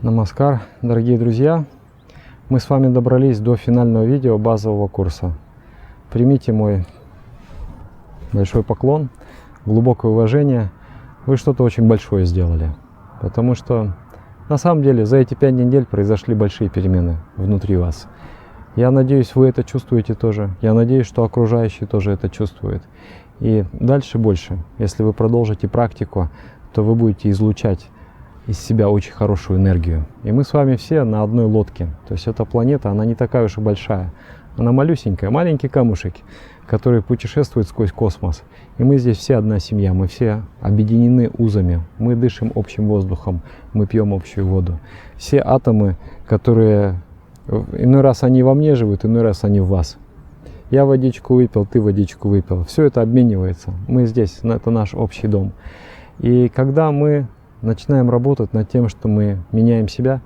Намаскар, дорогие друзья! Мы с вами добрались до финального видео базового курса. Примите мой большой поклон, глубокое уважение. Вы что-то очень большое сделали. Потому что на самом деле за эти 5 недель произошли большие перемены внутри вас. Я надеюсь, вы это чувствуете тоже. Я надеюсь, что окружающие тоже это чувствуют. И дальше больше. Если вы продолжите практику, то вы будете излучать из себя очень хорошую энергию. И мы с вами все на одной лодке. То есть эта планета, она не такая уж и большая. Она малюсенькая, маленький камушек, который путешествует сквозь космос. И мы здесь все одна семья, мы все объединены узами. Мы дышим общим воздухом, мы пьем общую воду. Все атомы, которые иной раз они во мне живут, иной раз они в вас. Я водичку выпил, ты водичку выпил. Все это обменивается. Мы здесь, это наш общий дом. И когда мы начинаем работать над тем, что мы меняем себя,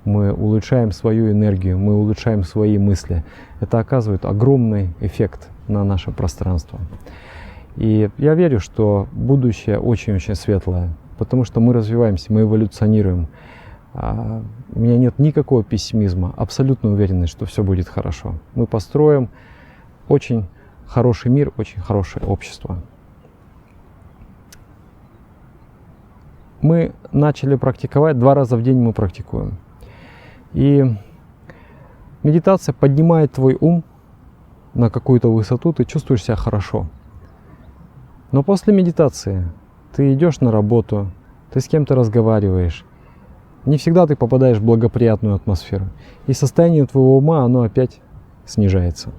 мы улучшаем свою энергию, мы улучшаем свои мысли. Это оказывает огромный эффект на наше пространство. И я верю, что будущее очень-очень светлое, потому что мы развиваемся, мы эволюционируем. У меня нет никакого пессимизма, абсолютно уверенность, что все будет хорошо. Мы построим очень хороший мир, очень хорошее общество. Мы начали практиковать, 2 раза в день мы практикуем. И медитация поднимает твой ум на какую-то высоту, ты чувствуешь себя хорошо. Но после медитации ты идешь на работу, ты с кем-то разговариваешь. Не всегда ты попадаешь в благоприятную атмосферу. И состояние твоего ума, оно опять снижается.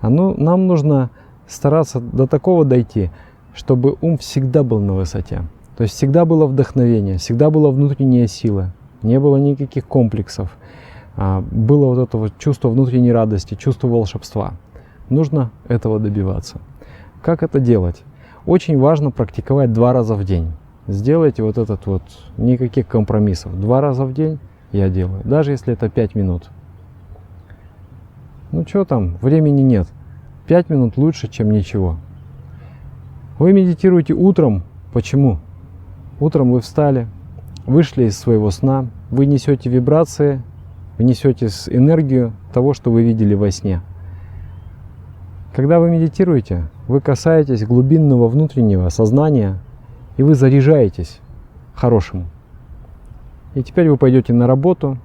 Нам нужно стараться до такого дойти, чтобы ум всегда был на высоте. То есть всегда было вдохновение, всегда была внутренняя сила, не было никаких комплексов. Было вот это вот чувство внутренней радости, чувство волшебства. Нужно этого добиваться. Как это делать? Очень важно практиковать 2 раза в день. Сделайте вот этот вот, никаких компромиссов. 2 раза в день я делаю, даже если это 5 минут. Ну что там, времени нет. 5 минут лучше, чем ничего. Вы медитируете утром. Почему? Утром вы встали, вышли из своего сна, вы несете вибрации, вы несете энергию того, что вы видели во сне. Когда вы медитируете, вы касаетесь глубинного внутреннего сознания, и вы заряжаетесь хорошему. И теперь вы пойдете на работу,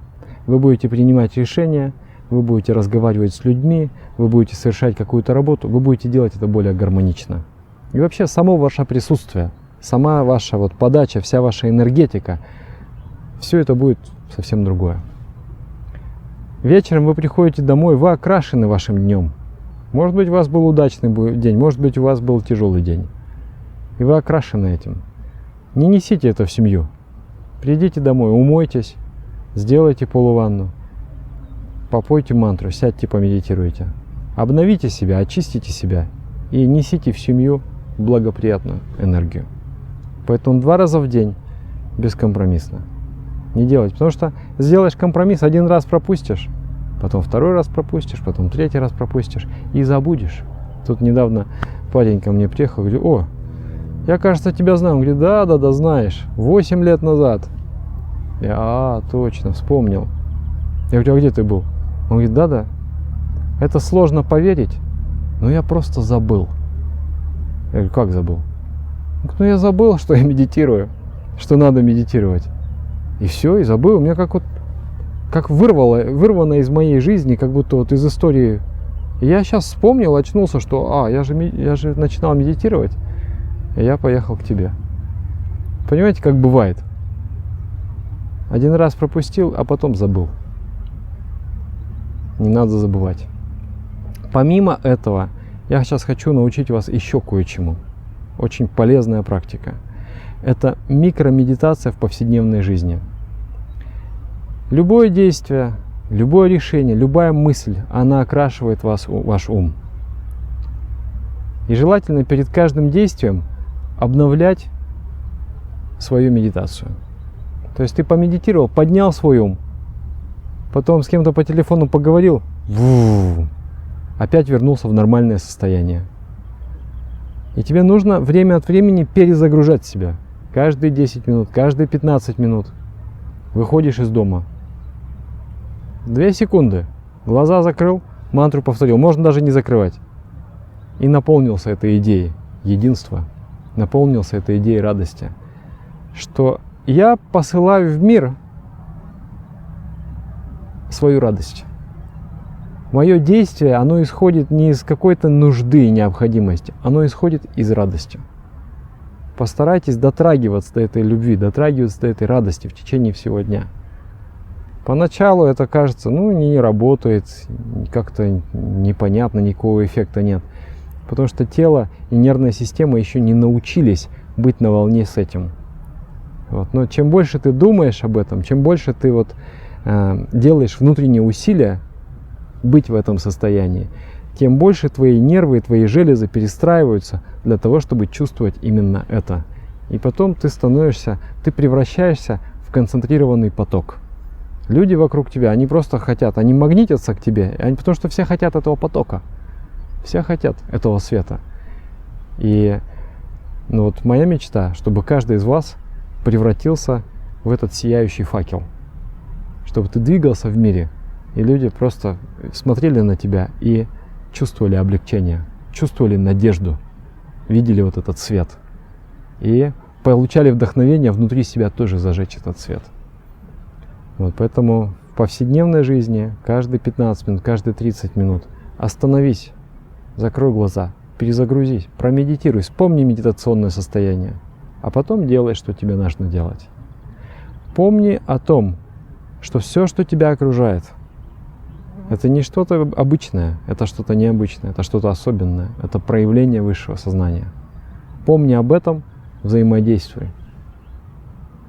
вы будете принимать решения, вы будете разговаривать с людьми, вы будете совершать какую-то работу, вы будете делать это более гармонично. И вообще само ваше присутствие, сама ваша вот подача, вся ваша энергетика, все это будет совсем другое. Вечером вы приходите домой, вы окрашены вашим днем. Может быть, у вас был удачный день, может быть, у вас был тяжелый день. И вы окрашены этим. Не несите это в семью. Придите домой, умойтесь, сделайте полуванну, попойте мантру, сядьте, помедитируйте. Обновите себя, очистите себя и несите в семью благоприятную энергию. Поэтому 2 раза в день бескомпромиссно. Не делать, потому что сделаешь компромисс, 1 раз пропустишь, потом 2 раз пропустишь, потом 3 раз пропустишь и забудешь. Тут недавно парень ко мне приехал, говорит: о, я, кажется, тебя знаю. Он говорит: да, знаешь, 8 лет назад. Я: точно, вспомнил. Я говорю: а где ты был? Он говорит: да, это сложно поверить, но я просто забыл. Я говорю: как забыл? Ну, я забыл, что я медитирую, что надо медитировать. И все, и забыл. У меня как вырвано из моей жизни, как будто вот из истории. И я сейчас вспомнил, очнулся, что я же начинал медитировать, и я поехал к тебе. Понимаете, как бывает? 1 раз пропустил, а потом забыл. Не надо забывать. Помимо этого, я сейчас хочу научить вас еще кое-чему. Очень полезная практика. Это микромедитация в повседневной жизни. Любое действие, любое решение, любая мысль, она окрашивает ваш ум. И желательно перед каждым действием обновлять свою медитацию. То есть ты помедитировал, поднял свой ум, потом с кем-то по телефону поговорил, опять вернулся в нормальное состояние. И тебе нужно время от времени перезагружать себя. Каждые 10 минут, каждые 15 минут. выходишь из дома. 2 секунды. Глаза закрыл, мантру повторил. Можно даже не закрывать. И наполнился этой идеей единства. Наполнился этой идеей радости. Что я посылаю в мир свою радость. Мое действие, оно исходит не из какой-то нужды и необходимости. Оно исходит из радости. Постарайтесь дотрагиваться до этой любви, дотрагиваться до этой радости в течение всего дня. Поначалу это кажется, не работает, как-то непонятно, никакого эффекта нет. Потому что тело и нервная система еще не научились быть на волне с этим. Но чем больше ты думаешь об этом, чем больше ты делаешь внутренние усилия быть в этом состоянии, тем больше твои нервы и твои железы перестраиваются для того, чтобы чувствовать именно это. И потом ты превращаешься в концентрированный поток. Люди вокруг тебя, они просто хотят, они магнитятся к тебе, потому что все хотят этого потока. Все хотят этого света. И моя мечта, чтобы каждый из вас превратился в этот сияющий факел. Чтобы ты двигался в мире, и люди просто смотрели на тебя и чувствовали облегчение, чувствовали надежду, видели этот свет. И получали вдохновение внутри себя тоже зажечь этот свет. Поэтому в повседневной жизни каждые 15 минут, каждые 30 минут остановись, закрой глаза, перезагрузись, промедитируй, вспомни медитационное состояние, а потом делай, что тебе нужно делать. Помни о том, что все, что тебя окружает, это не что-то обычное, это что-то необычное, это что-то особенное, это проявление высшего сознания. Помни об этом, взаимодействуй.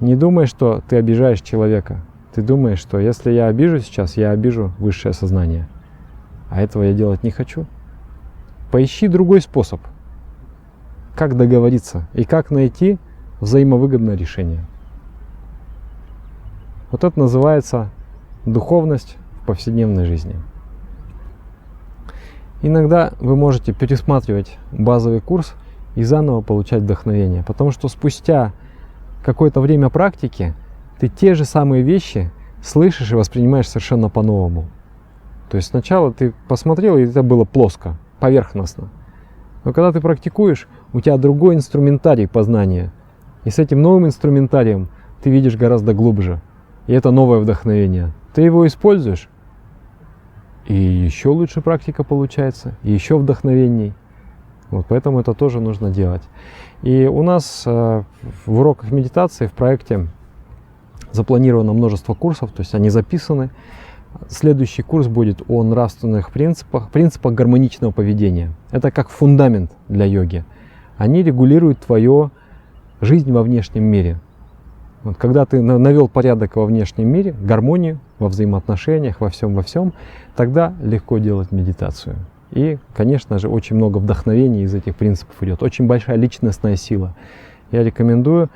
Не думай, что ты обижаешь человека. Ты думаешь, что если я обижу сейчас, я обижу высшее сознание. А этого я делать не хочу. Поищи другой способ, как договориться и как найти взаимовыгодное решение. Это называется духовность в повседневной жизни. Иногда вы можете пересматривать базовый курс и заново получать вдохновение, потому что спустя какое-то время практики ты те же самые вещи слышишь и воспринимаешь совершенно по-новому. То есть сначала ты посмотрел, и это было плоско, поверхностно. Но когда ты практикуешь, у тебя другой инструментарий познания. И с этим новым инструментарием ты видишь гораздо глубже. И это новое вдохновение. Ты его используешь, и еще лучше практика получается, и еще вдохновенней. Поэтому это тоже нужно делать. И у нас в уроках медитации в проекте запланировано множество курсов, то есть они записаны. Следующий курс будет о нравственных принципах гармоничного поведения. Это как фундамент для йоги. Они регулируют твою жизнь во внешнем мире. Когда ты навел порядок во внешнем мире, гармонию во взаимоотношениях, во всем, тогда легко делать медитацию. И, конечно же, очень много вдохновений из этих принципов идет. Очень большая личностная сила. Я рекомендую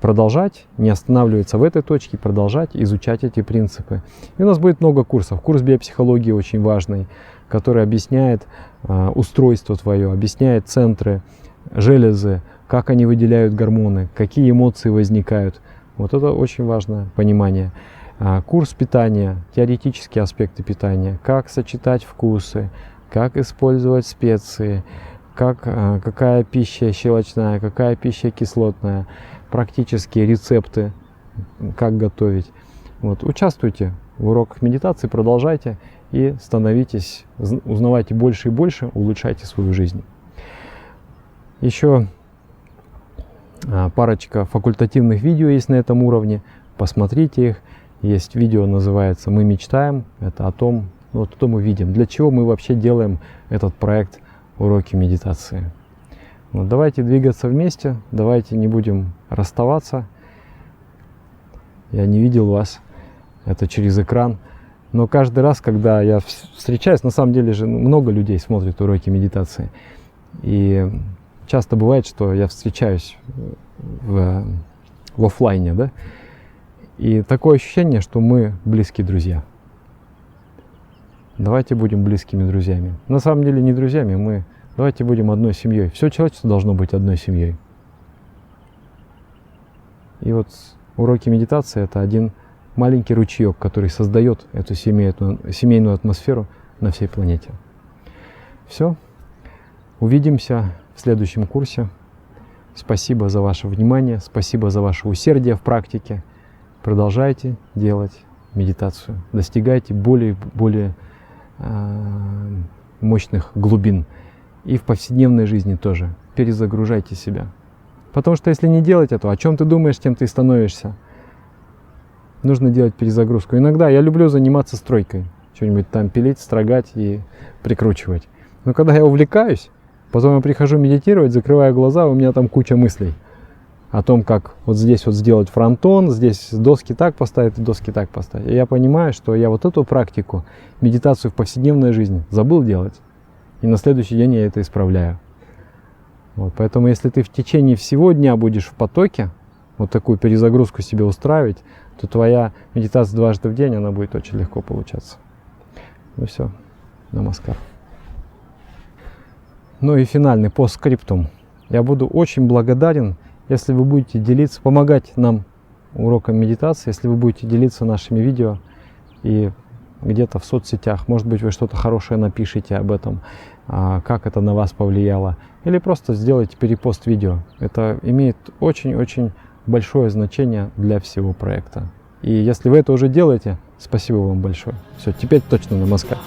продолжать, не останавливаться в этой точке, продолжать изучать эти принципы. И у нас будет много курсов. Курс биопсихологии очень важный, который объясняет устройство твое, объясняет центры, железы, как они выделяют гормоны, какие эмоции возникают. Это очень важное понимание. Курс питания, теоретические аспекты питания, как сочетать вкусы, как использовать специи, какая пища щелочная, какая пища кислотная, практические рецепты, как готовить. Участвуйте в уроках медитации, продолжайте и становитесь, узнавайте больше и больше, улучшайте свою жизнь. Еще парочка факультативных видео есть на этом уровне, посмотрите их. Есть видео, называется «Мы мечтаем», это о том, что мы видим, для чего мы вообще делаем этот проект «Уроки медитации». Давайте двигаться вместе, давайте не будем расставаться. Я не видел вас, это через экран. Но каждый раз, когда я встречаюсь, на самом деле же много людей смотрят уроки медитации. И часто бывает, что я встречаюсь в офлайне, да? И такое ощущение, что мы близкие друзья. Давайте будем близкими друзьями. На самом деле не друзьями, давайте будем одной семьей. Все человечество должно быть одной семьей. И уроки медитации — это один маленький ручеек, который создает эту семейную атмосферу на всей планете. Все. Увидимся в следующем курсе. Спасибо за ваше внимание, спасибо за ваше усердие в практике. Продолжайте делать медитацию, достигайте более мощных глубин. И в повседневной жизни тоже. Перезагружайте себя. Потому что если не делать этого, о чем ты думаешь, тем ты и становишься. Нужно делать перезагрузку. Иногда я люблю заниматься стройкой. Что-нибудь там пилить, строгать и прикручивать. Но когда я увлекаюсь, потом я прихожу медитировать, закрываю глаза, у меня там куча мыслей. О том, как вот здесь вот сделать фронтон, здесь доски так поставить, доски так поставить. И я понимаю, что я вот эту практику, медитацию в повседневной жизни забыл делать. И на следующий день я это исправляю. Вот, поэтому если ты в течение всего дня будешь в потоке, вот такую перезагрузку себе устраивать, то твоя медитация дважды в день, она будет очень легко получаться. Ну все, намаскар. Ну и финальный постскриптум. Я буду очень благодарен, если вы будете делиться, помогать нам урокам медитации, если вы будете делиться нашими видео и где-то в соцсетях. Может быть, вы что-то хорошее напишите об этом, как это на вас повлияло. Или просто сделайте перепост видео. Это имеет очень-очень большое значение для всего проекта. И если вы это уже делаете, спасибо вам большое. Все, теперь точно намаскар.